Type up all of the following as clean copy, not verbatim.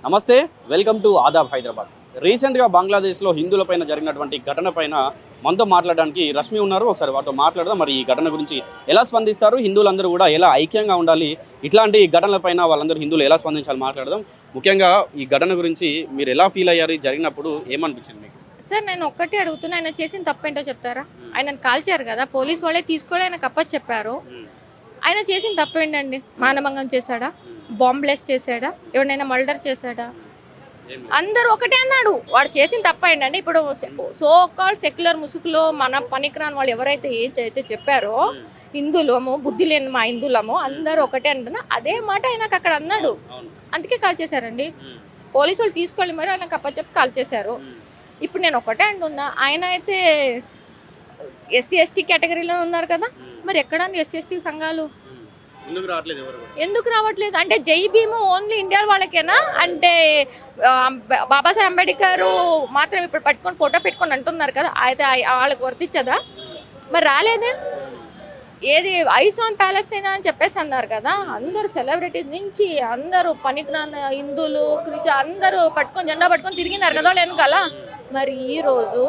నమస్తే, welcome to Aadab Hyderabad. రీసెంట్గా బంగ్లాదేశ్లో హిందువులపైన జరిగినటువంటి ఘటన పైన మనతో మాట్లాడడానికి రష్మి ఉన్నారు. ఒకసారి వారితో మాట్లాడదాం. మరి ఈ ఘటన గురించి ఎలా స్పందిస్తారు, హిందువులందరూ కూడా ఎలా ఐక్యంగా ఉండాలి, ఇట్లాంటి ఘటనలపైన వాళ్ళందరూ హిందువులు ఎలా స్పందించాలి మాట్లాడదాం. ముఖ్యంగా ఈ ఘటన గురించి మీరు ఎలా ఫీల్ అయ్యారు, జరిగినప్పుడు ఏమనిపించింది మీకు? సార్ నేను ఒక్కటే అడుగుతున్నా, ఆయన చేసిన తప్పేంటో చెప్తారా? ఆయనను కాల్చారు కదా, పోలీస్ వాళ్ళే తీసుకొని ఆయన కప్పచ్చు చెప్పారు. ఆయన చేసిన తప్పేంటండి? మానభంగం చేశాడా, బాంబ్ బ్లాస్ట్ చేశాడా, ఎవరినైనా మర్డర్ చేశాడా? అందరూ ఒకటే అన్నాడు. వాడు చేసిన తప్ప ఏంటంటే, ఇప్పుడు సో కాల్డ్ సెక్యులర్ ముసుగులో మన పనికిరాని వాళ్ళు ఎవరైతే అయితే చెప్పారో హిందువులము, బుద్ధి లేని మా హిందువులము అందరూ ఒకటే అంటున్నా, అదే మాట ఆయనకు అక్కడ అన్నాడు. అందుకే కాల్ చేశారండి. పోలీసు వాళ్ళు తీసుకెళ్ళి మరి ఆయన కప్పచెప్పి కాల్ చేశారు. ఇప్పుడు నేను ఒకటే అంటున్నా, ఆయన అయితే ఎస్సీ ఎస్టీ కేటగిరీలో ఉన్నారు కదా, మరి ఎక్కడ ఎస్సీ ఎస్టీ సంఘాలు ఎందుకు రావట్లేదు? అంటే జై భీము ఓన్లీ ఇండియా వాళ్ళకేనా? అంటే బాబాసాహెబ్ అంబేద్కర్ మాత్రం ఇప్పుడు పట్టుకొని ఫోటో పెట్టుకొని అంటున్నారు కదా, అయితే వాళ్ళకి వర్తించదా? మరి రాలేదే. ఏది ఐస్ ఆన్ ప్యాలెస్తీన్ అని చెప్పేసి అన్నారు కదా, అందరూ సెలబ్రిటీస్ నుంచి అందరూ పనికిరాని హిందువులు క్రిస్టియన్ అందరూ పట్టుకొని జెండా పట్టుకొని తిరిగినారు కదా వాళ్ళు వెనకాల. మరి ఈరోజు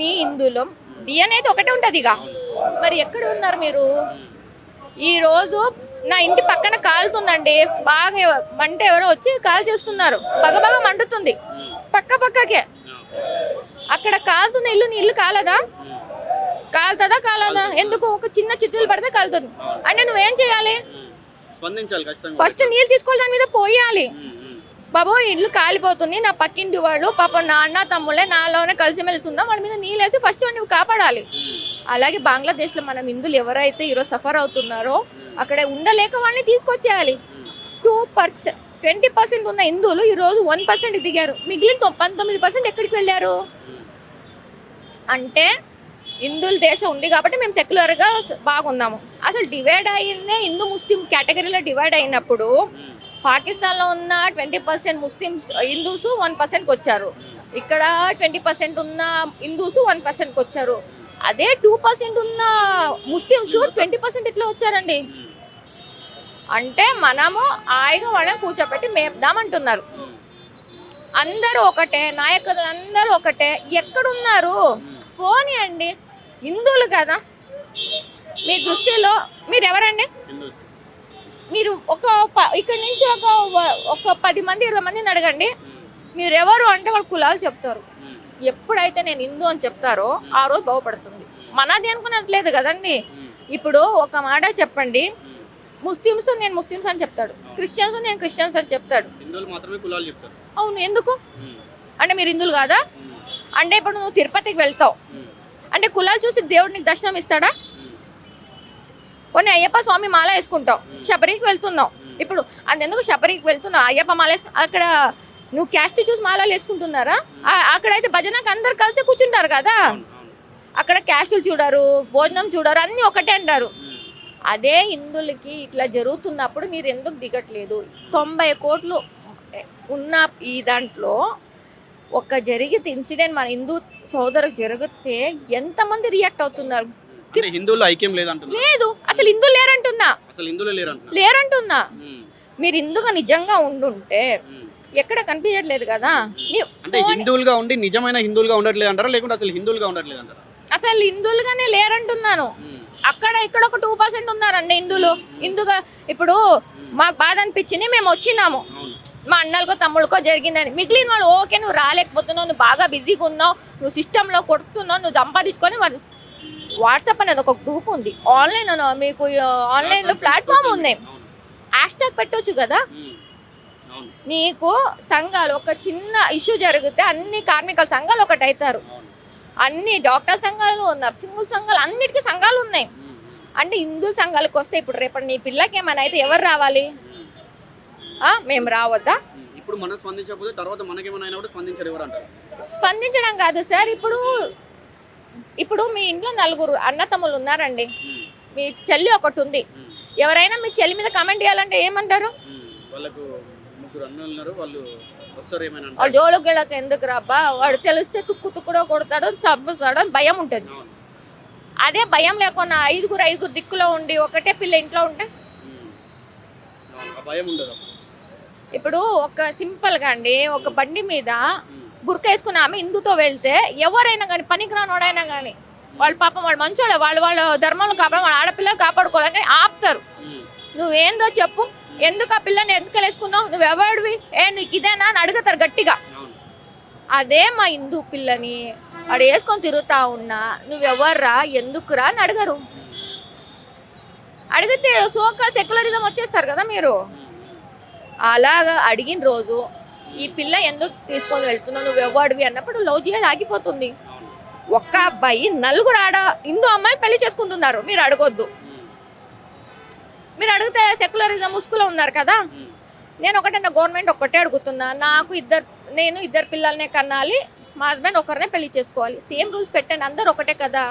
మీ హిందువులం డిఎన్ఏ అయితే ఒకటే ఉంటుంది ఇక, మరి ఎక్కడ ఉన్నారు మీరు? ఈరోజు నా ఇంటి పక్కన కాలుతుందండి, బాగా మంట ఎవరో వచ్చి కాల్ చేస్తున్నారు, బాగా మండుతుంది పక్కకే. అక్కడ కాలుతుంది ఇల్లు కాలదా? కాలుతుందా కాలదా? ఎందుకు? ఒక చిన్న చిత్తులు పడితే కాలుతుంది. అంటే నువ్వేం చేయాలి? ఫస్ట్ నీళ్ళు తీసుకోవాలి, దాని మీద పోయాలి. బాబు ఇల్లు కాలిపోతుంది, నా పక్కింటి వాళ్ళు పాపం నా అన్న తమ్ముళ్ళే నాలోనే కలిసిమెలిసి ఉందాం, వాళ్ళ మీద నీళ్ళు వేసి ఫస్ట్ నువ్వు కాపాడాలి. అలాగే బంగ్లాదేశ్లో మనం హిందువులు ఎవరైతే ఈరోజు సఫర్ అవుతున్నారో అక్కడ ఉండలేక వాళ్ళని తీసుకొచ్చేయాలి. 20% ఉన్న హిందువులు ఈరోజు 1% దిగారు, మిగిలిన 19% ఎక్కడికి వెళ్ళారు? అంటే హిందువుల దేశం ఉంది కాబట్టి మేము సెక్యులర్గా బాగున్నాము. అసలు డివైడ్ అయిందే హిందూ ముస్లిం కేటగిరీలో డివైడ్ అయినప్పుడు పాకిస్తాన్లో ఉన్న 20% ముస్లిమ్స్ హిందూస్ 1%కి వచ్చారు, ఇక్కడ 20% ఉన్న హిందూస్ 1%కి వచ్చారు. అదే 2% ఉన్న ముస్లిమ్స్ 20% ఎట్లా వచ్చారండి? అంటే మనము హాయిగా వాళ్ళని కూర్చోబెట్టి మేపుదామంటున్నారు. అందరూ ఒకటే, నాయకులు అందరూ ఒకటే. ఎక్కడున్నారు? పోనీ అండి, హిందువులు కదా మీ దృష్టిలో. మీరు ఎవరండి? మీరు ఇక్కడి నుంచి ఒక 10 మంది 20 మందిని అడగండి, మీరెవరు అంటే వాళ్ళు కులాలు చెప్తారు. ఎప్పుడైతే నేను హిందూ అని చెప్తారో ఆ రోజు బాగుపడుతుంది. మనది అనుకున్నట్లేదు కదండి. ఇప్పుడు ఒక మాట చెప్పండి, ముస్లిమ్స్ నేను ముస్లిమ్స్ అని చెప్తాడు, క్రిస్టియన్స్ నేను క్రిస్టియన్స్ అని చెప్తాడు. అవును, ఎందుకు? అంటే మీరు హిందువులు కాదా? అంటే ఇప్పుడు నువ్వు తిరుపతికి వెళ్తావు అంటే కులాలు చూసి దేవుడు నీకు దర్శనం ఇస్తాడా? కొన్ని అయ్యప్ప స్వామి మాల వేసుకుంటావు, శబరికి వెళ్తున్నావు. ఇప్పుడు అందుకు శబరికి వెళ్తున్నావు, అయ్యప్ప మాల అక్కడ నువ్వు క్యాస్ట్ చూసి మాలలు వేసుకుంటున్నారా? అక్కడైతే భజనకు అందరు కలిసి కూర్చుంటారు కదా, అక్కడ క్యాస్టులు చూడరు, భోజనం చూడరు, అన్నీ ఒకటే అంటారు. అదే హిందువులకి ఇట్లా జరుగుతున్నప్పుడు మీరు ఎందుకు దిగట్లేదు? 90 కోట్లు ఉన్న ఈ దాంట్లో ఒక జరిగితే ఇన్సిడెంట్ మన హిందూ సోదరుకు జరిగితే ఎంతమంది రియాక్ట్ అవుతున్నారు? హిందువులు ఐక్యం లేదు, అసలు హిందువులు లేరంటున్నా. మీరు హిందువుగా నిజంగా ఉండుంటే ఎక్కడ కనిపించట్లేదు కదా. అంటే హిందువులుగా ఉండి నిజమైన హిందువులుగా ఉండట్లేదు అంటారా, లేకుంటే అసలు హిందువులుగా ఉండట్లేదు అంటారా? అసలు హిందువులుగానే లేరంటున్నాను. అక్కడ ఇక్కడ ఒక 2% ఉన్నారండి హిందువుగా. ఇప్పుడు మాకు బాధ అనిపించింది, మేము వచ్చినాము, మా అన్నలకో తమ్ముళ్ళకో జరిగిందని. మిగిలిన వాళ్ళు ఓకే నువ్వు రాలేకపోతున్నావు, నువ్వు బాగా బిజీగా ఉన్నావు, నువ్వు సిస్టంలో కొడుతున్నావు, నువ్వు సంపాదించుకొని మరి వాట్సాప్ అనేది ఒక గ్రూప్ ఉంది, ఆన్లైన్ మీకు ఆన్లైన్లో ప్లాట్ఫామ్ ఉంది, హ్యాష్ ట్యాగ్ పెట్టవచ్చు కదా. నీకు సంఘాలు ఒక చిన్న ఇష్యూ జరిగితే అన్ని కార్మికుల సంఘాలు ఒకటి అవుతారు, అన్ని డాక్టర్ సంఘాలు, నర్సింగుల సంఘాలు, అన్నిటికీ సంఘాలు ఉన్నాయి. అంటే హిందూ సంఘాలకు వస్తే ఇప్పుడు రేపటి నీ పిల్లకి ఏమైనా అయితే ఎవరు రావాలి? మేము రావద్దా? ఇప్పుడు మనం స్పందించకపోతే తర్వాత మనకేమైనా కూడా స్పందించరు ఎవరు అంటారు? స్పందించడం కాదు సార్, ఇప్పుడు మీ ఇంట్లో 4 అన్న తమ్ముళ్ళు ఉన్నారండి, మీ చెల్లి ఒకటి ఉంది, ఎవరైనా మీ చెల్లి మీద కామెంట్ చేయాలంటే ఏమంటారు? వాళ్ళు జోలుకి ఎందుకు రాబ్బా, వాడు తెలిస్తే తుక్కుడో కొడతాడు, చంపుతాడు అని భయం ఉంటుంది. అదే భయం లేకుండా 5 దిక్కులో ఉండి ఒకటే పిల్ల ఇంట్లో ఉంటే ఇప్పుడు ఒక సింపుల్గా అండి, ఒక బండి మీద బుర్క వేసుకుని ఆమె హిందూతో వెళ్తే ఎవరైనా కానీ పనికిరానోడైనా కానీ వాళ్ళ పాపం వాళ్ళు మంచోళ్ళే, వాళ్ళ ధర్మాలను కాపాడు, వాళ్ళ ఆడపిల్లలు కాపాడుకోవాలని ఆపుతారు. నువ్వేందో చెప్పు, ఎందుకు ఆ పిల్లని ఎందుకు వేసుకున్నావు, నువ్వు ఎవడివి, నీకు ఇదేనా అని అడుగుతారు గట్టిగా. అదే మా హిందూ పిల్లని వాడు వేసుకొని తిరుగుతా ఉన్నా నువ్వెవర్రా ఎందుకురా అని అడగరు. అడిగితే సోకాల్ సెక్యులరిజం వచ్చేస్తారు కదా మీరు. అలాగా అడిగిన రోజు ఈ పిల్ల ఎందుకు తీసుకొని వెళ్తున్నావు, నువ్వు ఎవడివి అన్నప్పుడు లవ్ చేయాలి ఆగిపోతుంది. ఒక్క అబ్బాయి నలుగురు హిందూ అమ్మాయిలు పెళ్లి చేసుకుంటున్నారు, మీరు అడగొద్దు. మీరు అడిగితే సెక్యులరిజం ముసుగులో ఉన్నారు కదా. నేను ఒకటే గవర్నమెంట్ ఒక్కటే అడుగుతున్నా, నేను ఇద్దరు పిల్లల్నే కన్నాలి, మా హస్బెండ్ ఒకరినే పెళ్లి చేసుకోవాలి, సేమ్ రూల్స్ పెట్టండి. అందరు ఒకటే కదా,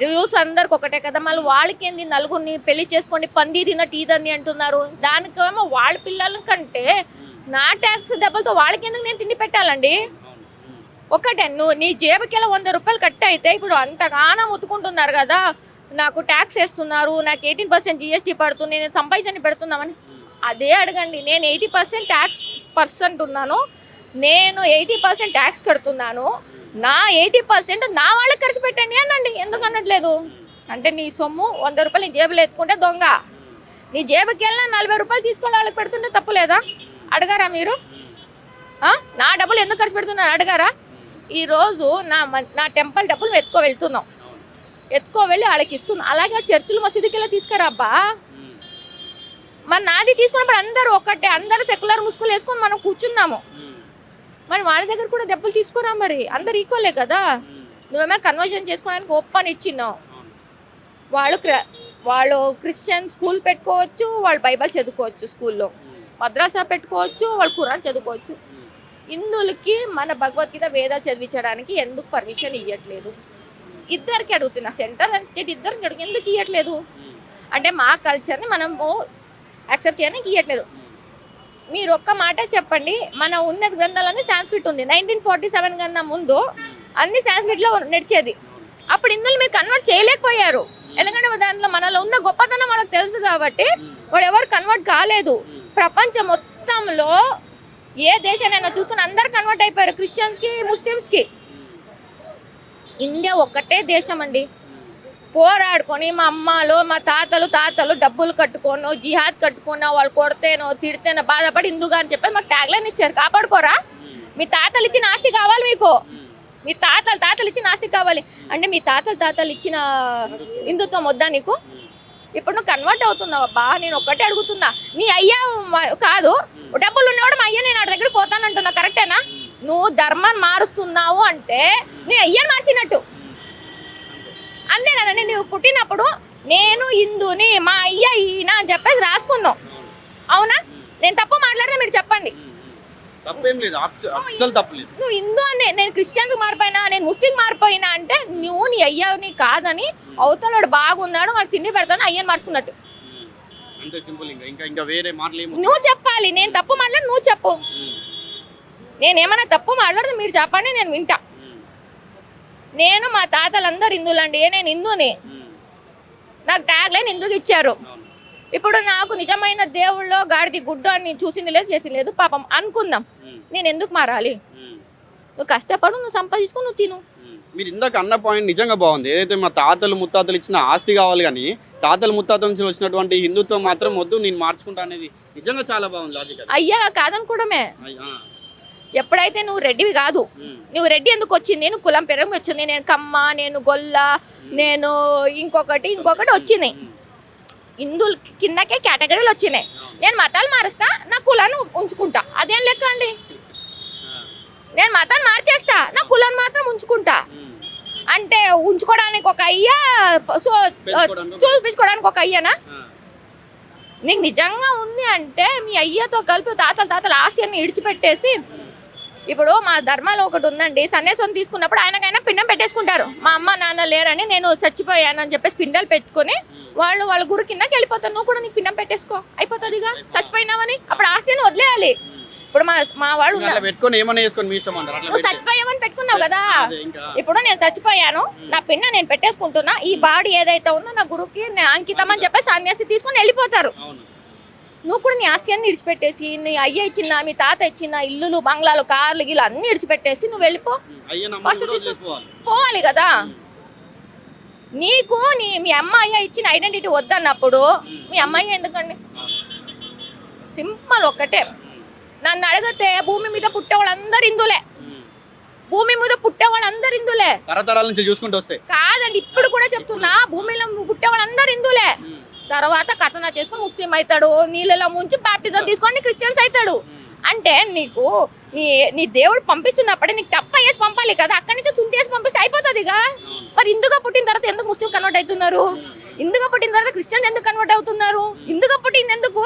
రూల్స్ అందరికి ఒకటే కదా. మళ్ళీ వాళ్ళకి ఏంది నలుగురిని పెళ్లి చేసుకోండి, పంది తిన్నట్టు ఈదని అంటున్నారు. దానికేమో వాళ్ళ పిల్లల కంటే నా ట్యాక్స్ డబ్బులతో వాళ్ళకి ఎందుకు నేను తిండి పెట్టాలండి? ఒకటే నువ్వు నీ జేబుకి 100 రూపాయలు కట్ అయితే ఇప్పుడు అంతగానో ముత్తుకుంటున్నారు కదా, నాకు ట్యాక్స్ వేస్తున్నారు, నాకు 18% GST పడుతుంది, నేను సంపాదించని పెడుతున్నామని. అదే అడగండి. నేను 80% ట్యాక్స్ పర్సెంట్ ఉన్నాను, నేను 80% ట్యాక్స్ కడుతున్నాను, నా 80% నా వాళ్ళకి ఖర్చు పెట్టండి అనండి. ఎందుకు అనట్లేదు అంటే నీ సొమ్ము 100 రూపాయలు నీ జేబులో ఎత్తుకుంటే దొంగ, నీ జేబుకి వెళ్ళినా 40 రూపాయలు తీసుకొని వాళ్ళకి పెడుతుంటే తప్పులేదా? అడగారా మీరు? నా డబ్బులు ఎందుకు ఖర్చు పెడుతున్నారు అడగారా? ఈరోజు నా టెంపుల్ డబ్బులు ఎత్తుకో వెళ్ళి వాళ్ళకి ఇస్తున్నాను. అలాగే చర్చిలు మసీదుకి వెళ్ళి తీసుకురా అబ్బా. మరి నాది తీసుకున్నప్పుడు అందరూ ఒకటే, అందరూ సెక్యులర్ ముసుగులు వేసుకొని మనం కూర్చున్నాము. మరి వాళ్ళ దగ్గర కూడా డబ్బులు తీసుకోరా, మరి అందరు ఈక్వలే కదా. నువ్వేమో కన్వర్జన్ చేసుకోవడానికి ఓపెన్ ఇచ్చినావు. వాళ్ళు క్రిస్టియన్ స్కూల్ పెట్టుకోవచ్చు, వాళ్ళు బైబిల్ చదువుకోవచ్చు, స్కూల్లో మద్రాసా పెట్టుకోవచ్చు, వాళ్ళు ఖురాన్ చదువుకోవచ్చు. హిందువులకి మన భగవద్గీత వేదాలు చదివించడానికి ఎందుకు పర్మిషన్ ఇవ్వట్లేదు? ఇద్దరికి అడుగుతున్నా, సెంట్రల్ అండ్ స్టేట్ ఇద్దరికి అడుగు, ఎందుకు ఇవ్వట్లేదు అంటే మా కల్చర్ని మనము యాక్సెప్ట్ చేయడానికి ఇవ్వట్లేదు. మీరు ఒక్క మాట చెప్పండి, మన ఉన్న గ్రంథాలన్నీ సాంస్క్రిట్ ఉంది. 1947 కన్నా ముందు అన్ని సాంస్క్రిట్లో నడిచేది. అప్పుడు హిందువులు మీరు కన్వర్ట్ చేయలేకపోయారు, ఎందుకంటే దాంట్లో మనలో ఉన్న గొప్పతనం మనకు తెలుసు కాబట్టి వాడు ఎవరు కన్వర్ట్ కాలేదు. ప్రపంచం మొత్తంలో ఏ దేశానైనా చూసుకుని అందరు కన్వర్ట్ అయిపోయారు, క్రిస్టియన్స్కి ముస్లిమ్స్కి. ఇండియా ఒక్కటే దేశం అండి, పోరాడుకొని మా అమ్మలు మా తాతలు డబ్బులు కట్టుకోనో జిహాద్ కట్టుకున్నా, వాళ్ళు కొడితేనో తిడితేనో బాధపడి హిందూగా అని చెప్పి మాకు ట్యాగ్లైన్ ఇచ్చారు. కాపాడుకోరా? మీ తాతలు ఇచ్చిన ఆస్తి కావాలి మీకు, మీ తాతలు ఇచ్చిన ఆస్తి కావాలి అంటే మీ తాతలు ఇచ్చిన హిందుత్వం వద్దా నీకు? ఇప్పుడు నువ్వు కన్వర్ట్ అవుతున్నావు అబ్బా. నేను ఒక్కటే అడుగుతున్నా, నీ అయ్యా కాదు, డబ్బులు ఉన్నవాడు మా అయ్యా నేను ఆడ దగ్గర పోతానంటున్నా, కరెక్టేనా? నువ్వు ధర్మాన్ని మారుస్తున్నావు అంటే నీ అయ్యని మార్చినట్టు అంతే కదండి. నువ్వు పుట్టినప్పుడు నేను హిందూని, మా అయ్య ఈయన అని చెప్పేసి రాసుకుందాం, అవునా? నేను తప్పు మాట్లాడినా మీరు చెప్పండి. నువ్వు హిందూ అని, నేను క్రిస్టియన్స్ మారిపోయినా, నేను ముస్లిం మారిపోయినా అంటే నువ్వు నీ అయ్యని కాదని అవతలడు బాగున్నాడు వాడు తిండి పెడతాను అయ్యని మార్చుకున్నట్టు నువ్వు చెప్పాలి. నేను తప్పు మాట్లాడి నువ్వు చెప్పు, నేనేమన్నా తప్పు మాట్లాడితే మీరు చెప్పండి, నేను వింటా. నేను మా తాతలందరూ హిందువులండి, నేను హిందూని, నాకు ట్యాగ్ లైన్ హిందూకి ఇచ్చారు. ఇప్పుడు నాకు నిజమైన దేవుళ్ళో గాడిది గుడ్డు అని చూసింది లేదు చేసింది లేదు, పాపం అనుకుందాం, నేను ఎందుకు మారాలి? నువ్వు కష్టపడు, నువ్వు సంపాదించుకో, నువ్వు తిను. మీరు ఇందాక అన్న పాయింట్ నిజంగా బాగుంది. ఏదైతే మా తాతలు ముత్తాతలు ఇచ్చిన ఆస్తి కావాలి కానీ తాతలు ముత్తాతల నుంచి వచ్చినటువంటి హిందుత్వం మాత్రం వద్దు, నేను మార్చుకుంటా అనేది నిజంగా చాలా బాగుంది లాజిక్. అయ్యా కాదనుకోవడమే. ఎప్పుడైతే నువ్వు రెడ్డివి కాదు, నువ్వు రెడ్డి ఎందుకు వచ్చింది? నేను కులం పేరు వచ్చింది, నేను కమ్మ, నేను గొల్ల, నేను ఇంకొకటి వచ్చినాయి. హిందువుల కిందకే కేటగిరీలు వచ్చినాయి. నేను మతాలు మారుస్తా, నా కులాన్ని ఉంచుకుంటా, అదేం లెక్క అండి? నేను మతాన్ని మార్చేస్తా, నా కులాన్ని మాత్రం ఉంచుకుంటా అంటే ఉంచుకోవడానికి ఒక అయ్యా, సో చూపించుకోవడానికి ఒక అయ్యనా? నీకు నిజంగా ఉంది అంటే మీ అయ్యతో కలిపి తాతలు ఆశయాన్ని ఇడిచిపెట్టేసి, ఇప్పుడు మా ధర్మాలు ఒకటి ఉందండి, సన్యాసం తీసుకున్నప్పుడు ఆయనకైనా పిండం పెట్టేసుకుంటారు. మా అమ్మ నాన్న లేరని నేను చచ్చిపోయాను అని చెప్పేసి పిండాలు పెట్టుకుని వాళ్ళ గురు కిందకి వెళ్ళిపోతారు. నువ్వు కూడా నీకు పిండం పెట్టేసుకో, అయిపోతుందిగా, చచ్చిపోయినావని. అప్పుడు ఆశయాన్ని వదిలేయాలి. ఇప్పుడు మా వాళ్ళు నువ్వు చచ్చిపోయావని పెట్టుకున్నావు కదా, ఇప్పుడు నేను చచ్చిపోయాను, నా పిండ నేను పెట్టేసుకుంటున్నా, ఈ బాడీ ఏదైతే ఉందో నా గురువుకి అంకితం అని చెప్పేసి సన్యాసి తీసుకుని వెళ్ళిపోతారు. నువ్వు కూడా నీ ఆస్తి అన్ని ఇడిచిపెట్టేసి నీ అయ్య ఇచ్చిన మీ తాత ఇచ్చిన ఇల్లులు బంగ్లాలు కార్లు గిల్లు అన్ని ఇడిచిపెట్టేసి నువ్వు వెళ్ళిపో. ఫస్ట్ పోవాలి కదా. నీకు మీ అమ్మాయి ఇచ్చిన ఐడెంటిటీ వద్దన్నప్పుడు మీ అమ్మాయి ఎందుకండి? సింపుల్ ఒక్కటే. నన్ను అడిగితే భూమి మీద పుట్టే వాళ్ళందరూ హిందువులే. భూమి మీద పుట్టే వాళ్ళందరూ హిందువులే. తరతరాల నుంచి చూసుకుంటూ వస్తాయి కాదండి, ఇప్పుడు కూడా చెప్తున్నా, భూమిలో పుట్టే వాళ్ళందరూ హిందువులే. తర్వాత కథన చేసుకొని ముస్లిం అవుతాడు, నీళ్ళలో ముంచి బాప్టిజం తీసుకొని క్రిస్టియన్స్ అవుతాడు. అంటే నీకు నీ దేవుడు పంపిస్తున్నప్పుడే నీకు టప్ప వేసి పంపాలి కదా. అక్కడి నుంచి చుంటి వేసి పంపిస్తే అయిపోతుందిగా. మరి హిందుగా పుట్టిన తర్వాత ఎందుకు ముస్లిం కన్వర్ట్ అవుతున్నారు? హిందుగా పుట్టిన తర్వాత క్రిస్టియన్స్ ఎందుకు కన్వర్ట్ అవుతున్నారు? హిందుగా పుట్టింది ఎందుకు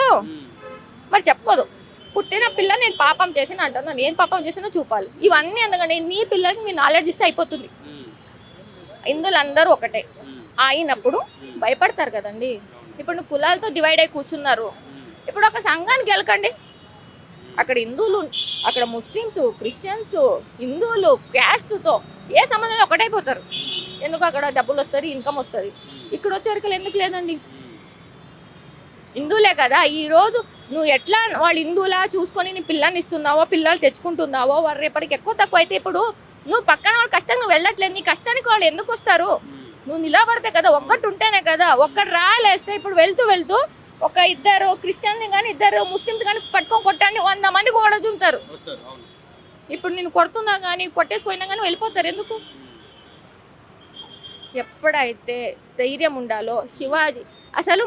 మరి చెప్పుకోదు. పుట్టిన పిల్ల నేను పాపం చేసిన అంటున్నా, నేను పాపం చేసినా చూపాలి. ఇవన్నీ ఎందుకంటే నీ పిల్లలకి మీరు నాలెడ్జ్ ఇస్తే అయిపోతుంది. హిందువులందరూ ఒకటే అయినప్పుడు భయపడతారు కదండి. ఇప్పుడు నువ్వు కులాలతో డివైడ్ అయి కూర్చున్నారు. ఇప్పుడు ఒక సంఘానికి వెళ్ళకండి, అక్కడ హిందువులు, అక్కడ ముస్లిమ్స్, క్రిస్టియన్స్, హిందువులు క్యాస్ట్తో ఏ సంబంధంలో ఒకటైపోతారు. ఎందుకు? అక్కడ డబ్బులు వస్తుంది, ఇన్కమ్ వస్తుంది. ఇక్కడ వచ్చేవరకు ఎందుకు లేదండి? హిందువులే కదా. ఈరోజు నువ్వు ఎట్లా వాళ్ళు హిందువులా చూసుకొని నీ పిల్లల్ని ఇస్తున్నావో, పిల్లలు తెచ్చుకుంటున్నావో, వారు రేపటికి ఎక్కువ తక్కువ అయితే ఇప్పుడు నువ్వు పక్కన వాళ్ళు కష్టంగా వెళ్ళట్లేదు. నీ కష్టానికి వాళ్ళు ఎందుకు వస్తారు? నువ్వు నిలబడితే కదా, ఒక్కటి ఉంటేనే కదా. ఒక్కటి రాలేస్తే ఇప్పుడు వెళ్తూ వెళ్తూ ఒక ఇద్దరు క్రిస్టియన్ని కానీ ఇద్దరు ముస్లిమ్స్ కానీ పట్టుకొని కొట్టండి 100 మంది కొడుతుంటారు. ఇప్పుడు నేను కొడుతున్నా కానీ కొట్టేసిపోయినా కానీ వెళ్ళిపోతారు. ఎందుకు? ఎప్పుడైతే ధైర్యం ఉండాలో. శివాజీ అసలు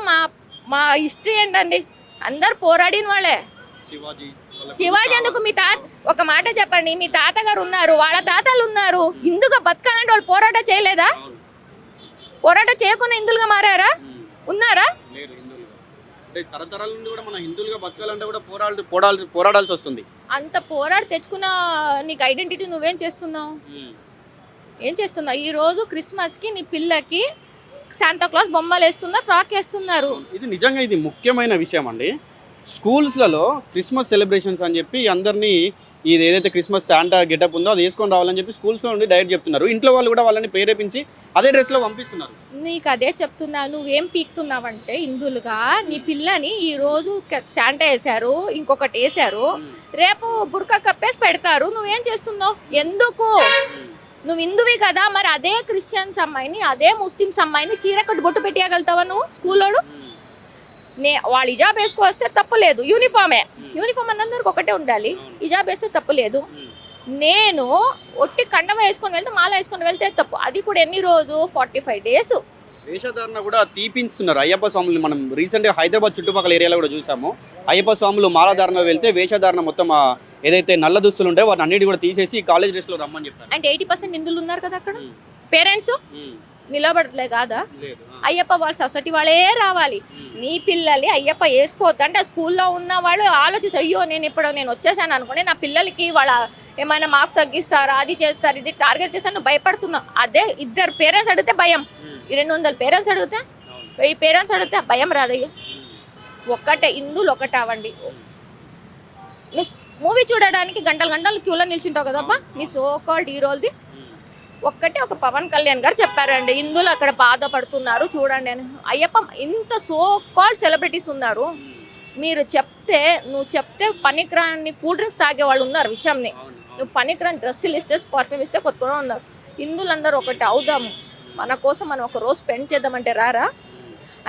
మా హిస్టరీ ఏంటండి, అందరు పోరాడిన వాళ్ళే. శివాజీ ఎందుకు? మీ తాత ఒక మాట చెప్పండి, మీ తాతగారు ఉన్నారు, వాళ్ళ తాతలు ఉన్నారు, హిందుగా బతకాలంటే వాళ్ళు పోరాటం చేయలేదా? పోరాటం చేయకుండా హిందువులుగా మారారా? ఉన్నారా? తరతరాల నుండి కూడా మన హిందువులుగా బతకాలంటే కూడా పోరాడాల్సి వస్తుంది. అంత పోరాడి తెచ్చుకున్న నీకు ఐడెంటిటీ నువ్వేం చేస్తున్నావు? ఏం చేస్తున్నావు? ఈ రోజు క్రిస్మస్కి నీ పిల్లకి శాంతా క్లాస్ బొమ్మలు వేస్తున్నారు, ఫ్రాక్ వేస్తున్నారు. ఇది నిజంగా ఇది ముఖ్యమైన విషయం అండి. స్కూల్స్లలో క్రిస్మస్ సెలబ్రేషన్స్ అని చెప్పి అందరినీ ఇది ఏదైతే క్రిస్మస్ శాంటా గెటప్ ఉందో అది వేసుకొని రావాలని చెప్పి స్కూల్స్లో నుండి డైరెక్ట్ చెప్తున్నారు. ఇంట్లో వాళ్ళు కూడా వాళ్ళని ప్రేరేపించి అదే డ్రెస్లో పంపిస్తున్నారు. నీకు అదే చెప్తున్నా, నువ్వేం పీక్తున్నావంటే హిందువులుగా నీ పిల్లని ఈ రోజు శాంటా వేశారు, ఇంకొకటి వేశారు, రేపు బుర్కా కప్పేసి పెడతారు. నువ్వేం చేస్తున్నావు? ఎందుకు? నువ్వు హిందువి కదా, మరి అదే క్రిస్టియన్స్ అమ్మాయిని, అదే ముస్లిమ్స్ అమ్మాయిని చీర కట్టు బొట్టు పెట్టేయగలుగుతావా నువ్వు? స్కూల్లోడు వాళ్ళు హిజాబ్ వేసుకొస్తే తప్పు లేదు. యూనిఫామ్ అందరికి ఒకటే ఉండాలి. హిజాబ్ వేస్తే తప్పు లేదు. నేను ఒట్టి కండమ వేసుకొని వెళ్తే, మాల వేసుకొని వెళ్తే తప్పు. అది కూడా ఎన్ని రోజు? 45 days. వేషధారణ కూడా తీపిస్తున్నారు. అయ్యప్ప స్వాములు మనం రీసెంట్గా హైదరాబాద్ చుట్టుపక్కల ఏరియాలో కూడా చూసాము. అయ్యప్ప స్వాములు మాలాధారణ వెళ్తే వేషధారణ మొత్తం ఏదైతే నల్ల దుస్తులు ఉంటాయో వాటిని అన్నిటి కూడా తీసేసి కాలేజ్ డ్రెస్లో రమ్మని చెప్తారు. అంటే 80% హిందువులు ఉన్నారు కదా అక్కడ. పేరెంట్స్ నిలబడట్లే కాదా? అయ్యప్ప వాళ్ళ సొసైటీ వాళ్ళే రావాలి. నీ పిల్లల్ని అయ్యప్ప వేసుకోవద్దు అంటే స్కూల్లో ఉన్న వాళ్ళు ఆలోచిస్తారు, అయ్యో నేను వచ్చేసాను అనుకోండి, నా పిల్లలకి వాళ్ళ ఏమైనా మార్క్స్ తగ్గిస్తారా, అది చేస్తారు, ఇది టార్గెట్ చేస్తారు, నువ్వు భయపడుతున్నావు. అదే ఇద్దరు పేరెంట్స్ అడిగితే భయం, 200 పేరెంట్స్ అడిగితే, 1000 పేరెంట్స్ అడిగితే భయం రాదయ్యో. ఒక్కటే హిందువులు ఒకటే అవ్వండి. మూవీ చూడడానికి గంటలు క్యూలో నిల్చుంటావు కదబ్బా నీ సో కాల్డ్ హీరోలది. ఒక్కటే ఒక పవన్ కళ్యాణ్ గారు చెప్పారండి, హిందువులు అక్కడ బాధపడుతున్నారు చూడండి అని. అయ్యప్ప ఇంత సో కాల్డ్ సెలబ్రిటీస్ ఉన్నారు, నువ్వు చెప్తే పనికిరాని కూల్ డ్రింక్స్ తాగే వాళ్ళు ఉన్నారు విషయంని. నువ్వు పనికిరాని డ్రెస్సులు ఇస్తే, పర్ఫ్యూమ్ ఇస్తే కొత్త ఉన్నారు. హిందువులందరూ ఒకటి అవుదాము, మన కోసం మనం ఒక రోజు స్పెండ్ చేద్దామంటే రారా?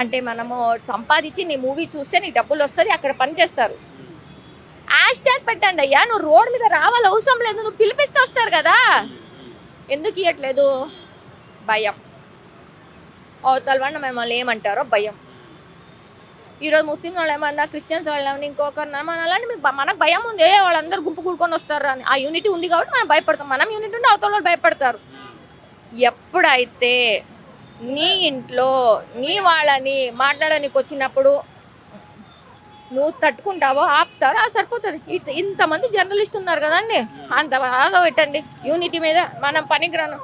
అంటే మనము సంపాదించి నీ మూవీ చూస్తే నీకు డబ్బులు వస్తుంది, అక్కడ పని చేస్తారు. హ్యాష్ ట్యాగ్ పెట్టండి అయ్యా, నువ్వు రోడ్ మీద రావాలి అవసరం లేదు, నువ్వు పిలిపిస్తే వస్తారు కదా. ఎందుకు ఇవ్వట్లేదు? భయం. అవతల వాళ్ళు మిమ్మల్ని ఏమంటారో భయం. ఈరోజు ముస్లిం వాళ్ళు ఏమన్నా, క్రిస్టియన్స్ వాళ్ళు ఏమన్నా, ఇంకొకరు అలాంటి మనకు భయం ఉంది, వాళ్ళందరూ గుంపు కూడుకొని వస్తారు అని. ఆ యూనిటీ ఉంది కాబట్టి మనం భయపడతాం. మనం యూనిటీ ఉంటే అవతల వాళ్ళు భయపడతారు. ఎప్పుడైతే నీ ఇంట్లో నీ వాళ్ళని మాట్లాడడానికి వచ్చినప్పుడు నువ్వు తట్టుకుంటావో ఆపుతారో అది సరిపోతుంది. ఇంతమంది జర్నలిస్ట్ ఉన్నారు కదండి, అంత బాగా పెట్టండి యూనిటీ మీద. మనం పనికిరాను.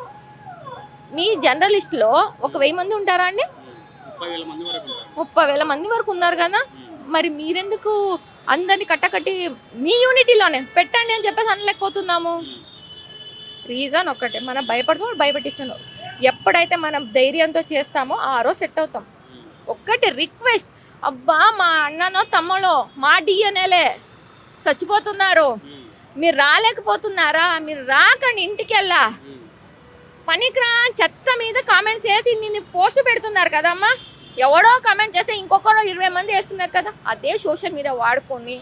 మీ జర్నలిస్ట్లో 1000 మంది ఉంటారా అండి? 30,000 మంది వరకు ఉన్నారు కదా. మరి మీరెందుకు అందరినీ కట్టకట్టి మీ యూనిటీలోనే పెట్టండి అని చెప్పేసి అనలేకపోతున్నాము? రీజన్ ఒక్కటే, మనం భయపడుతూ భయపెట్టిస్తున్నాం. ఎప్పుడైతే మనం ధైర్యంతో చేస్తామో ఆ రోజు సెట్ అవుతాం. ఒక్కటి రిక్వెస్ట్, అబ్బా మా అన్ననో తమ్ముడో మా డిఎన్ఏలే చచ్చిపోతున్నారు, మీరు రాలేకపోతున్నారా, మీరు రాకండి ఇంటికెళ్ళా. పనికిరా చెత్త మీద కామెంట్స్ వేసి నిన్ను పోస్ట్ పెడుతున్నారు కదమ్మా. ఎవడో కామెంట్ చేస్తే ఇంకొకరో 20 మంది వేస్తున్నారు కదా. అదే సోషల్ మీడియా వాడుకొని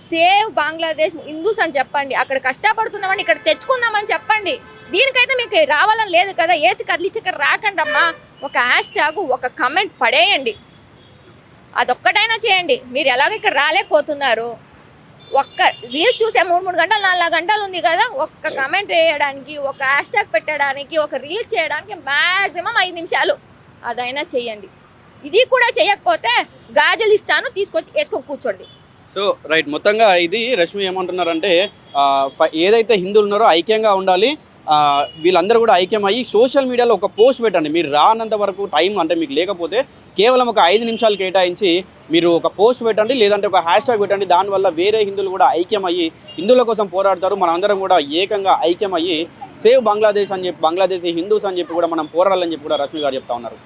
సేవ్ బంగ్లాదేశ్ హిందూస్ అని చెప్పండి. అక్కడ కష్టపడుతున్నామని ఇక్కడ తెచ్చుకుందామని చెప్పండి. దీనికైతే మీకు రావాలని లేదు కదా. ఏసి కదిలిచ్చి ఇక్కడ రాకండి అమ్మా. ఒక హ్యాష్ ట్యాగ్ ఒక కమెంట్ పడేయండి, అదొక్కటైనా చేయండి. మీరు ఎలాగో ఇక్కడ రాలేకపోతున్నారు, ఒక్క రీల్స్ చూసే 3 గంటలు 4 గంటలు ఉంది కదా. ఒక్క కమెంట్ వేయడానికి, ఒక హ్యాష్ ట్యాగ్ పెట్టడానికి, ఒక రీల్స్ చేయడానికి మ్యాక్సిమం 5 నిమిషాలు అదైనా చేయండి. ఇది కూడా చేయకపోతే గాజులు ఇస్తాను, తీసుకొచ్చి వేసుకొని కూర్చోండి. సో రైట్, మొత్తంగా ఇది రష్మి ఏమంటున్నారంటే ఏదైతే హిందువులు ఉన్నారో ఐక్యంగా ఉండాలి, వీళ్ళందరూ కూడా ఐక్యమయ్యి సోషల్ మీడియాలో ఒక పోస్ట్ పెట్టండి. మీరు రానంత వరకు టైం అంటే మీకు లేకపోతే కేవలం ఒక 5 నిమిషాలు కేటాయించి మీరు ఒక పోస్ట్ పెట్టండి, లేదంటే ఒక హ్యాష్ ట్యాగ్ పెట్టండి. దానివల్ల వేరే హిందువులు కూడా ఐక్యమయ్యి హిందువుల కోసం పోరాడతారు. మనందరం కూడా ఏకంగా ఐక్యమయ్యి సేవ్ బంగ్లాదేశ్ అని చెప్పి, బంగ్లాదేశీ హిందూస్ అని చెప్పి కూడా మనం పోరాడాలని చెప్పి కూడా రష్మి గారు చెప్తా ఉన్నారు.